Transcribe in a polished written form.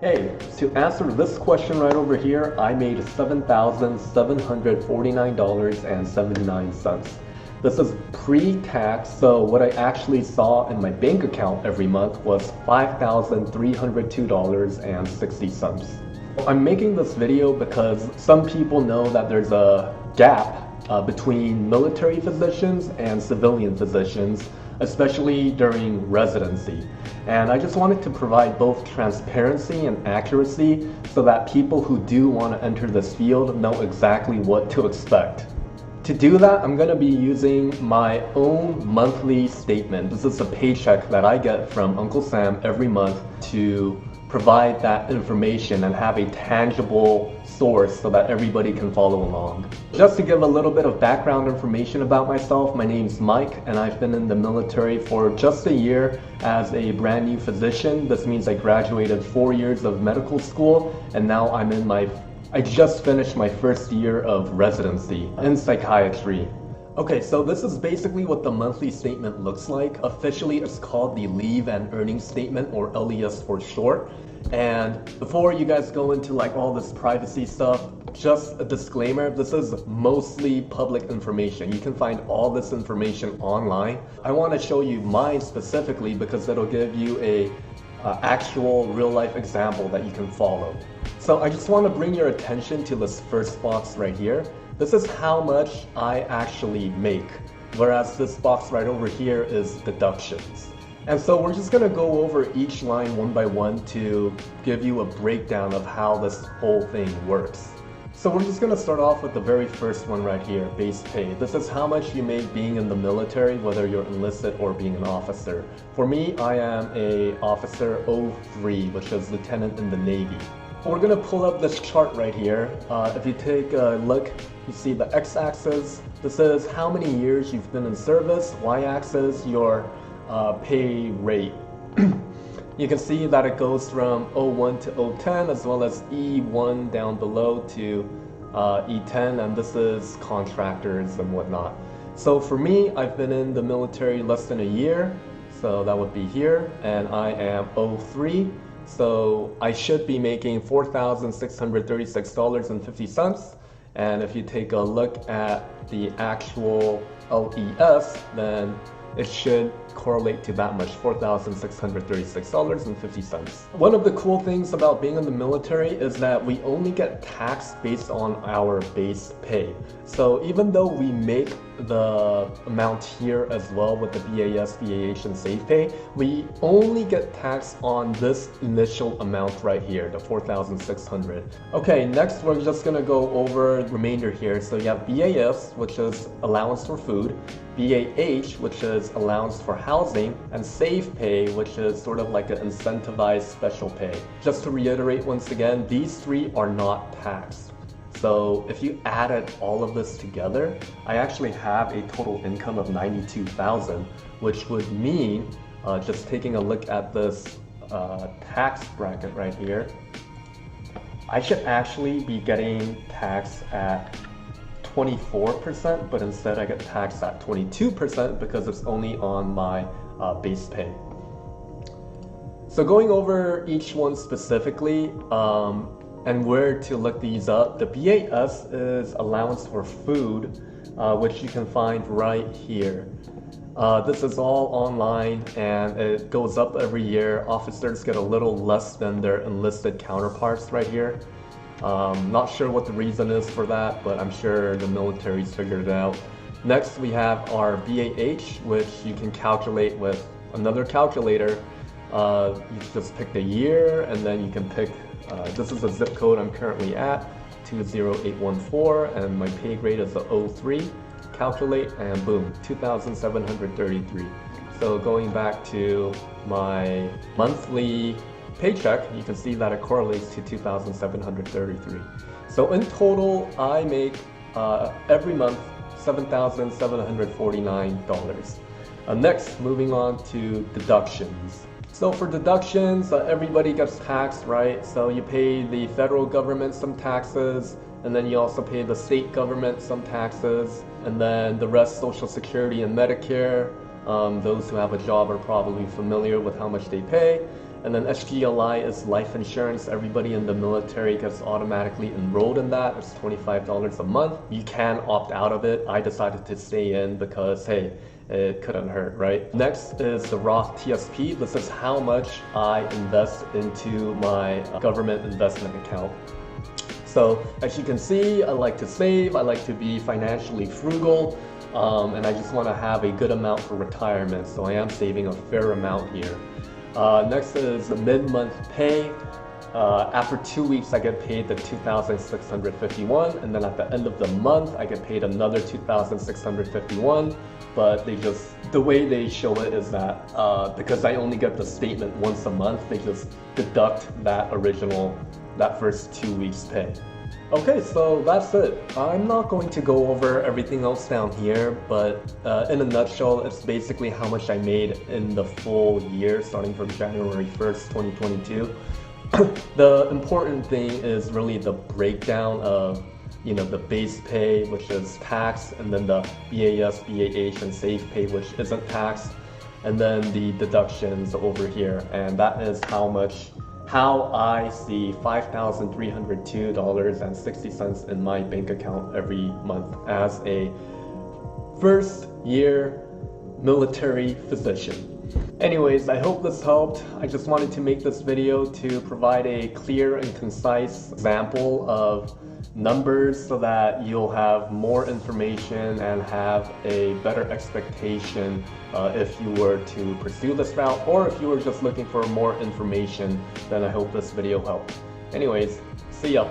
Hey, to answer this question right over here, I made $7,749.79. This is pre-tax, so what I actually saw in my bank account every month was $5,302.60. I'm making this video because some people know that there's a gap between military physicians and civilian physicians, especially during residency. And I just wanted to provide both transparency and accuracy so that people who do want to enter this field know exactly what to expect. To do that, I'm going to be using my own monthly statement. This is a paycheck that I get from Uncle Sam every month to provide that information and have a tangible source so that everybody can follow along. Just to give a little bit of background information about myself, my name's Mike and I've been in the military for just a year as a brand new physician. This means I graduated 4 years of medical school and now I just finished my first year of residency in psychiatry. Okay, so this is basically what the monthly statement looks like. Officially, it's called the Leave and Earnings Statement, or LES for short. And before you guys go into like all this privacy stuff, just a disclaimer, this is mostly public information. You can find all this information online. I want to show you mine specifically because it'll give you a actual real-life example that you can follow. So I just want to bring your attention to this first box right here. This is how much I actually make, whereas this box right over here is deductions. And so we're just going to go over each line one by one to give you a breakdown of how this whole thing works. So we're just going to start off with the very first one right here, base pay. This is how much you make being in the military, whether you're enlisted or being an officer. For me, I am a officer 03, which is lieutenant in the Navy. We're going to pull up this chart right here. If you take a look, you see the x-axis. This is how many years you've been in service. Y-axis, your pay rate. You can see that it goes from 01 to 010 as well as E1 down below to E10, and this is contractors and whatnot. So for me, I've been in the military less than a year, so that would be here, and I am 03. So I should be making $4,636.50. And if you take a look at the actual LES, then it should correlate to that much, $4,636.50. One of the cool things about being in the military is that we only get taxed based on our base pay. So even though we make the amount here as well with the BAS, BAH, and Safe Pay, we only get taxed on this initial amount right here, the $4,600. Okay, next we're just gonna go over the remainder here. So you have BAS, which is allowance for food, BAH, which is allowance for housing, and Safe Pay, which is sort of like an incentivized special pay. Just to reiterate once again, these three are not taxed. So if you added all of this together, I actually have a total income of $92,000, which would mean, just taking a look at this tax bracket right here, I should actually be getting taxed at 24%, but instead I get taxed at 22% because it's only on my base pay. So going over each one specifically, and where to look these up, the BAS is allowance for food, which you can find right here. This is all online and it goes up every year. Officers get a little less than their enlisted counterparts right here. Not sure what the reason is for that, but I'm sure the military's figured it out. Next we have our BAH, which you can calculate with another calculator. You just pick the year and then you can pick, this is a zip code I'm currently at, 20814, and my pay grade is a 03. Calculate and boom, 2,733. So going back to my monthly paycheck, you can see that it correlates to 2,733. So in total, I make every month $7,749. Next, moving on to deductions. So for deductions, everybody gets taxed, right? So you pay the federal government some taxes, and then you also pay the state government some taxes, and then the rest, Social Security and Medicare. Those who have a job are probably familiar with how much they pay. And then SGLI is life insurance. Everybody in the military gets automatically enrolled in that. It's $25 a month. You can opt out of it. I decided to stay in because, hey, it couldn't hurt, right? Next is the Roth TSP. This is how much I invest into my government investment account. So as you can see, I like to save, I like to be financially frugal, and I just want to have a good amount for retirement. So I am saving a fair amount here. Next is the mid-month pay. After 2 weeks, I get paid the $2,651, and then at the end of the month, I get paid another $2,651. But the way they show it is that because I only get the statement once a month, they just deduct that first 2 weeks pay. Okay, so that's it. I'm not going to go over everything else down here, but in a nutshell, it's basically how much I made in the full year, starting from January 1st, 2022. The important thing is really the breakdown of, the base pay, which is taxed, and then the BAS, BAH, and save pay, which isn't taxed, and then the deductions over here. And that is how I see $5,302.60 in my bank account every month as a first year military physician. Anyways, I hope this helped. I just wanted to make this video to provide a clear and concise example of numbers so that you'll have more information and have a better expectation if you were to pursue this route, or if you were just looking for more information, then I hope this video helped. Anyways, see ya.